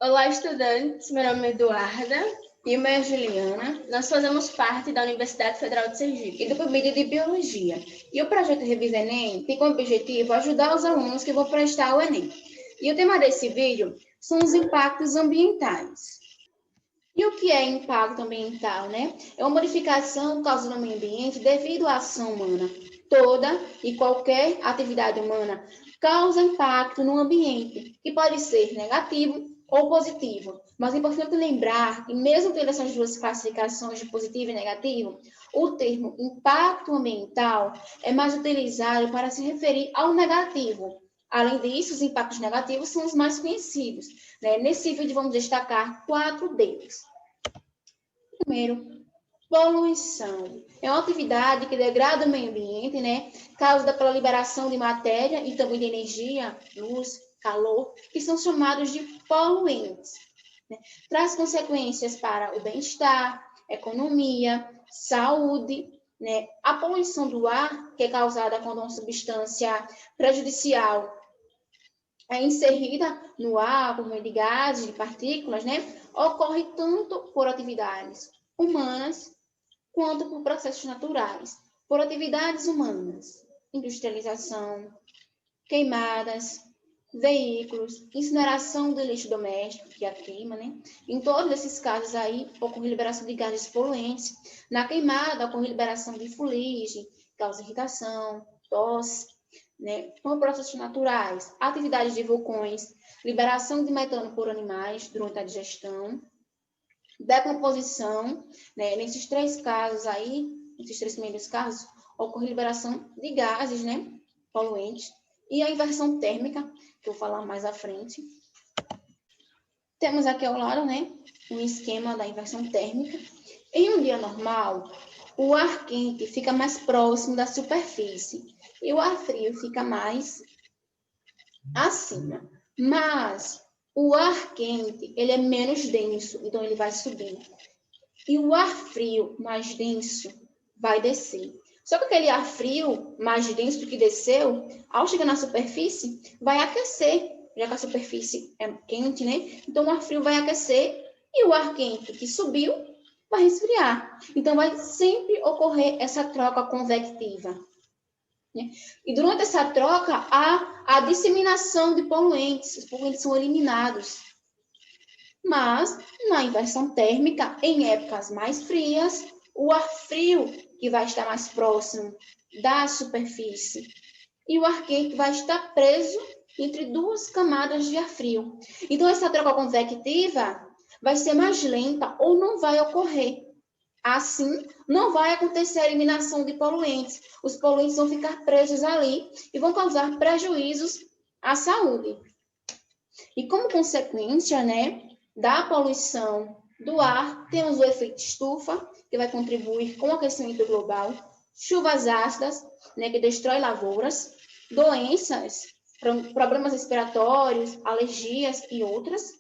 Olá, estudantes. Meu nome é Eduarda. E o meu é Juliana. Nós fazemos parte da Universidade Federal de Sergipe e do PIBID de Biologia. E o projeto Revisa Enem tem como objetivo ajudar os alunos que vão prestar o Enem. E o tema desse vídeo são os impactos ambientais. E o que é impacto ambiental, né? É uma modificação causada no meio ambiente devido à ação humana. Toda e qualquer atividade humana causa impacto no ambiente, que pode ser negativo ou positivo. Mas é importante lembrar que, mesmo tendo essas duas classificações de positivo e negativo, o termo impacto ambiental é mais utilizado para se referir ao negativo. Além disso, os impactos negativos são os mais conhecidos, né? Nesse vídeo, vamos destacar 4 deles. Primeiro, poluição. É uma atividade que degrada o meio ambiente, né? Causada pela liberação de matéria e também de energia, luz, calor, que são chamados de poluentes. Né? Traz consequências para o bem-estar, economia, saúde, né? A poluição do ar, que é causada quando uma substância prejudicial é inserida no ar por meio de gases, de partículas, né? Ocorre tanto por atividades humanas quanto por processos naturais. Por atividades humanas, industrialização, queimadas, veículos, incineração do lixo doméstico, que é a queima, né? Em todos esses casos aí, ocorre liberação de gases poluentes. Na queimada, ocorre liberação de fuligem, causa irritação, tosse, né? Como processos naturais, atividades de vulcões, liberação de metano por animais durante a digestão, decomposição, né? Nesses 3 casos aí, nesses 3 primeiros casos, ocorre liberação de gases, né? Poluentes, e a inversão térmica, que eu vou falar mais à frente. Temos aqui ao lado, né, um esquema da inversão térmica. Em um dia normal, o ar quente fica mais próximo da superfície e o ar frio fica mais acima. Mas o ar quente, ele é menos denso, então ele vai subir. E o ar frio, mais denso, vai descer. Só que aquele ar frio, mais denso do que desceu, ao chegar na superfície, vai aquecer, já que a superfície é quente, né? Então o ar frio vai aquecer e o ar quente que subiu vai resfriar. Então vai sempre ocorrer essa troca convectiva. Né? E durante essa troca, há a disseminação de poluentes, os poluentes são eliminados. Mas, na inversão térmica, em épocas mais frias, o ar frio que vai estar mais próximo da superfície e o ar quente vai estar preso entre 2 camadas de ar frio. Então, essa troca convectiva vai ser mais lenta ou não vai ocorrer. Assim, não vai acontecer a eliminação de poluentes. Os poluentes vão ficar presos ali e vão causar prejuízos à saúde. E como consequência, né, da poluição do ar, temos o efeito estufa, que vai contribuir com o aquecimento global, chuvas ácidas, né, que destrói lavouras, doenças, problemas respiratórios, alergias e outras.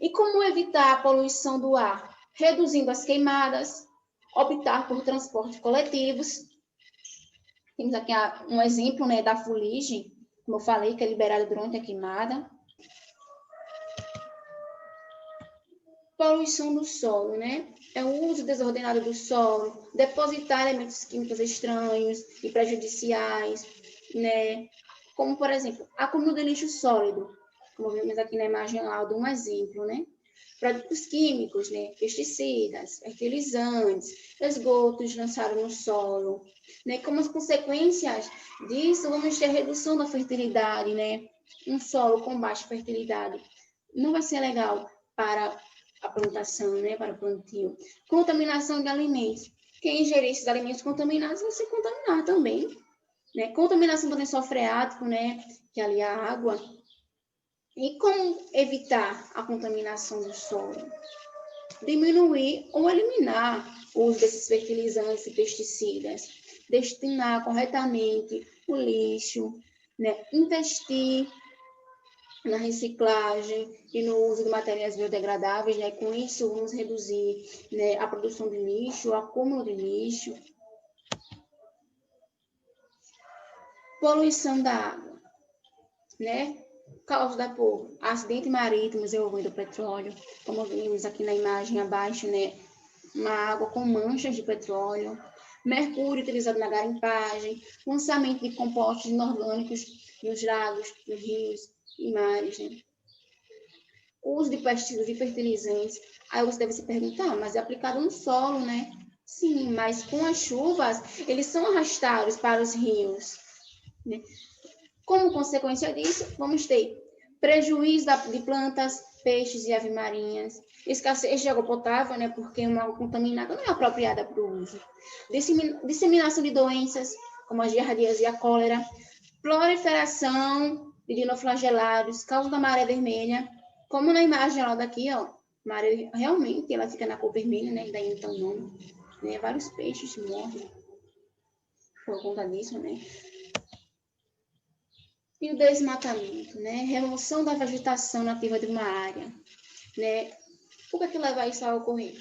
E como evitar a poluição do ar? Reduzindo as queimadas, optar por transportes coletivos. Temos aqui um exemplo, né, da fuligem, como eu falei, que é liberada durante a queimada. Poluição do solo, né? É o uso desordenado do solo, depositar elementos químicos estranhos e prejudiciais, né? Como, por exemplo, acúmulo de lixo sólido, como vemos aqui na imagem lá, de um exemplo, né? Produtos químicos, né? Pesticidas, fertilizantes, esgotos lançados no solo, né? Como as consequências disso, vamos ter redução da fertilidade, né? Um solo com baixa fertilidade não vai ser legal para a plantação, né, para o plantio. Contaminação de alimentos. Quem ingerir esses alimentos contaminados vai se contaminar também. Né? Contaminação do lençol freático, né, que ali é a água. E como evitar a contaminação do solo? Diminuir ou eliminar o uso desses fertilizantes e pesticidas. Destinar corretamente o lixo, né? Investir na reciclagem e no uso de materiais biodegradáveis, né? Com isso, vamos reduzir, né, a produção de lixo, o acúmulo de lixo. Poluição da água, né? Causa por acidente marítimo envolvendo petróleo, como vimos aqui na imagem abaixo, né? Uma água com manchas de petróleo, mercúrio utilizado na garimpagem, lançamento de compostos inorgânicos nos lagos, nos rios e mares, né? O uso de pesticidas e fertilizantes. Aí você deve se perguntar, mas é aplicado no solo, né? Sim, mas com as chuvas, eles são arrastados para os rios, né? Como consequência disso, vamos ter prejuízo de plantas, peixes e aves marinhas, escassez de água potável, né, porque uma água contaminada não é apropriada para o uso, disseminação de doenças, como a giardia e a cólera, proliferação de dinoflagelados, causa da maré vermelha, como na imagem lá daqui, ó, maré, realmente ela fica na cor vermelha, né, daí então o nome, né, vários peixes morrem por conta disso, né. E o desmatamento, né? Remoção da vegetação nativa de uma área, né? O que é que leva isso a ocorrer?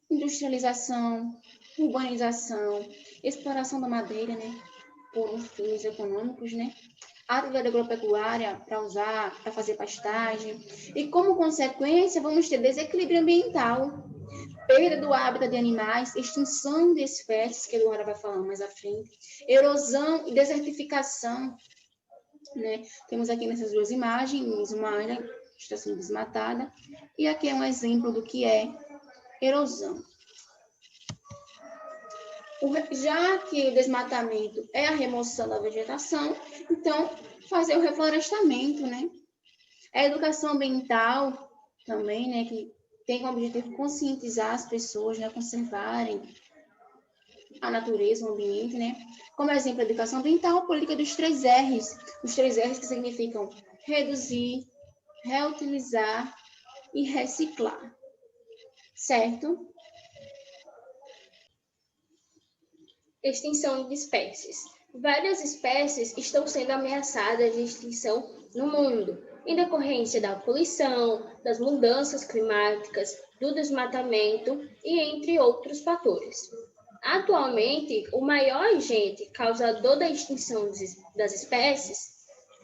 Industrialização, urbanização, exploração da madeira, né? Por fins econômicos, né? Atividade agropecuária para usar, para fazer pastagem. E como consequência, vamos ter desequilíbrio ambiental, perda do hábitat de animais, extinção de espécies, que a Eduarda vai falar mais à frente, erosão e desertificação, né? Temos aqui nessas duas imagens uma área que está sendo desmatada e aqui é um exemplo do que é erosão. Já que o desmatamento é a remoção da vegetação, então fazer o reflorestamento, né? A educação ambiental também, né, que tem como objetivo conscientizar as pessoas, né, conservarem a natureza, o ambiente, né? Como exemplo, a educação ambiental, a política dos 3 R's. Os 3 R's que significam reduzir, reutilizar e reciclar. Certo? Extinção de espécies. Várias espécies estão sendo ameaçadas de extinção no mundo, em decorrência da poluição, das mudanças climáticas, do desmatamento e entre outros fatores. Atualmente, o maior agente causador da extinção das espécies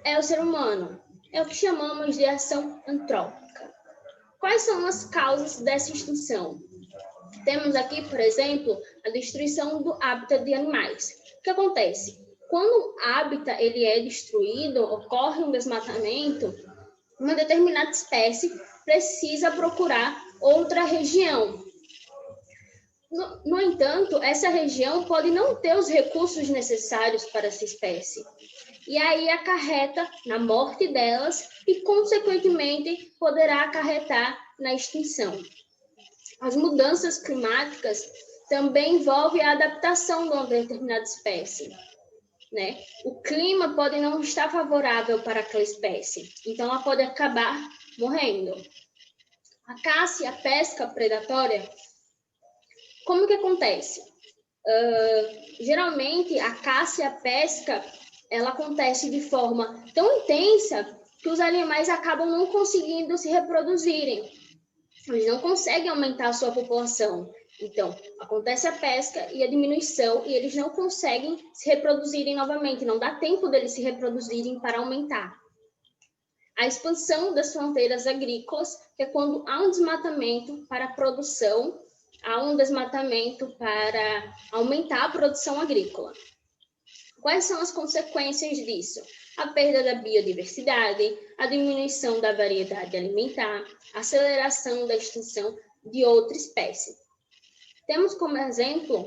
é o ser humano. É o que chamamos de ação antrópica. Quais são as causas dessa extinção? Temos aqui, por exemplo, a destruição do hábitat de animais. O que acontece? Quando o hábitat ele é destruído, ocorre um desmatamento, uma determinada espécie precisa procurar outra região. No entanto, essa região pode não ter os recursos necessários para essa espécie. E aí acarreta na morte delas e, consequentemente, poderá acarretar na extinção. As mudanças climáticas também envolvem a adaptação de uma determinada espécie, né? O clima pode não estar favorável para aquela espécie, então ela pode acabar morrendo. A caça e a pesca predatória, como que acontece? Geralmente, a caça e a pesca, ela acontece de forma tão intensa que os animais acabam não conseguindo se reproduzirem. Eles não conseguem aumentar a sua população. Então, acontece a pesca e a diminuição e eles não conseguem se reproduzirem novamente. Não dá tempo deles se reproduzirem para aumentar. A expansão das fronteiras agrícolas, que é quando há um desmatamento para a produção, há um desmatamento para aumentar a produção agrícola. Quais são as consequências disso? A perda da biodiversidade, a diminuição da variedade alimentar, a aceleração da extinção de outra espécie. Temos como exemplo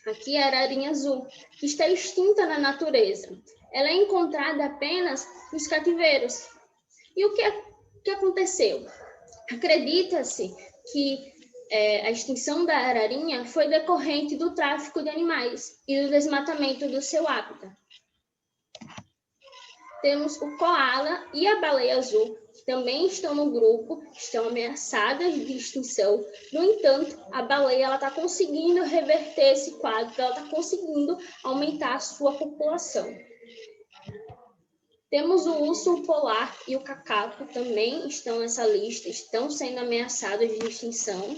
aqui a ararinha azul, que está extinta na natureza. Ela é encontrada apenas nos cativeiros. E o que aconteceu? Acredita-se que a extinção da ararinha foi decorrente do tráfico de animais e do desmatamento do seu hábitat. Temos o coala e a baleia azul, que também estão no grupo, estão ameaçadas de extinção. No entanto, a baleia está conseguindo reverter esse quadro, ela está conseguindo aumentar a sua população. Temos o urso polar e o cacaco, também estão nessa lista, estão sendo ameaçados de extinção.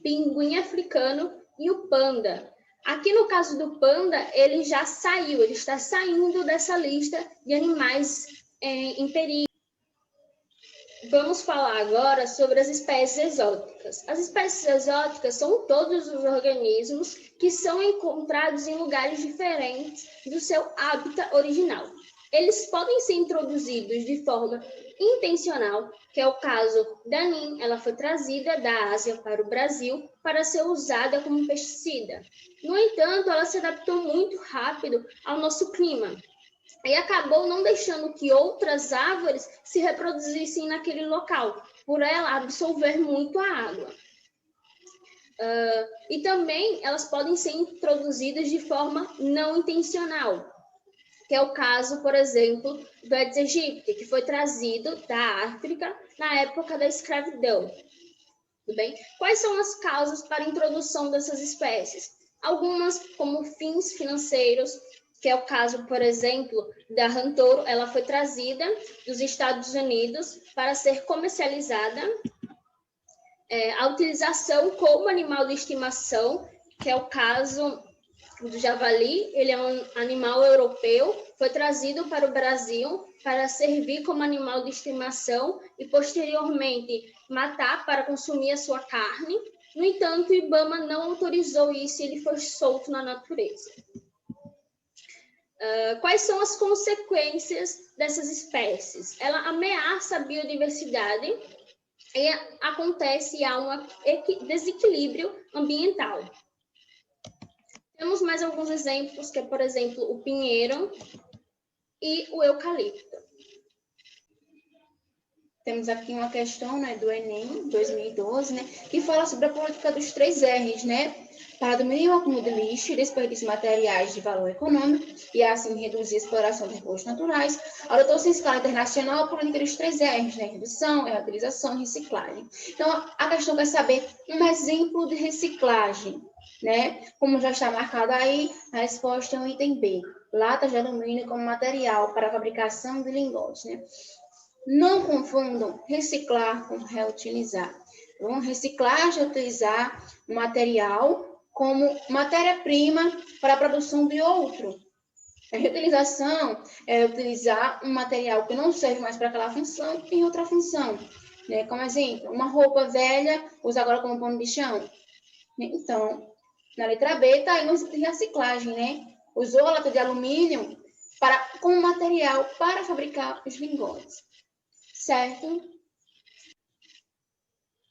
Pinguim africano e o panda. Aqui no caso do panda, ele já saiu, ele está saindo dessa lista de animais em perigo. Vamos falar agora sobre as espécies exóticas. As espécies exóticas são todos os organismos que são encontrados em lugares diferentes do seu hábitat original. Eles podem ser introduzidos de forma intencional, que é o caso da NIM. Ela foi trazida da Ásia para o Brasil para ser usada como pesticida. No entanto, ela se adaptou muito rápido ao nosso clima e acabou não deixando que outras árvores se reproduzissem naquele local, por ela absorver muito a água. E também elas podem ser introduzidas de forma não intencional, que é o caso, por exemplo, do Aedes aegypti, que foi trazido da África na época da escravidão. Tudo bem? Quais são as causas para a introdução dessas espécies? Algumas, como fins financeiros, que é o caso, por exemplo, da rantoro, ela foi trazida dos Estados Unidos para ser comercializada. A utilização como animal de estimação, que é o caso do javali, ele é um animal europeu, foi trazido para o Brasil para servir como animal de estimação e posteriormente matar para consumir a sua carne. No entanto, o IBAMA não autorizou isso e ele foi solto na natureza. Quais são as consequências dessas espécies? Ela ameaça a biodiversidade e acontece há um desequilíbrio ambiental. Temos mais alguns exemplos, que é, por exemplo, o pinheiro e o eucalipto. Temos aqui uma questão, né, do Enem 2012, né, que fala sobre a política dos 3 R's, né, para diminuir o acúmulo de lixo e desperdício de materiais de valor econômico e, assim, reduzir a exploração de recursos naturais, adotou-se em escala internacional a política dos 3 R's, né, redução, reutilização e reciclagem. Então, a questão quer saber um exemplo de reciclagem, né, como já está marcado aí, a resposta é o item B, latas de alumínio como material para a fabricação de lingotes, né. Não confundam reciclar com reutilizar. Vamos reciclar, reutilizar o material como matéria-prima para a produção de outro. A reutilização é utilizar um material que não serve mais para aquela função em outra função. Né? Como exemplo, uma roupa velha usa agora como pano de chão. Então, na letra B está aí um exemplo de reciclagem, né? Usou a lata de alumínio como material para fabricar os lingotes. Certo?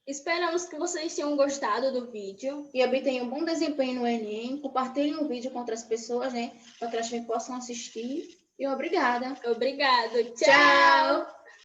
Esperamos que vocês tenham gostado do vídeo. E obtenham um bom desempenho no Enem. Compartilhem o vídeo com outras pessoas, né? Para que elas também possam assistir. E obrigada. Obrigada. Tchau.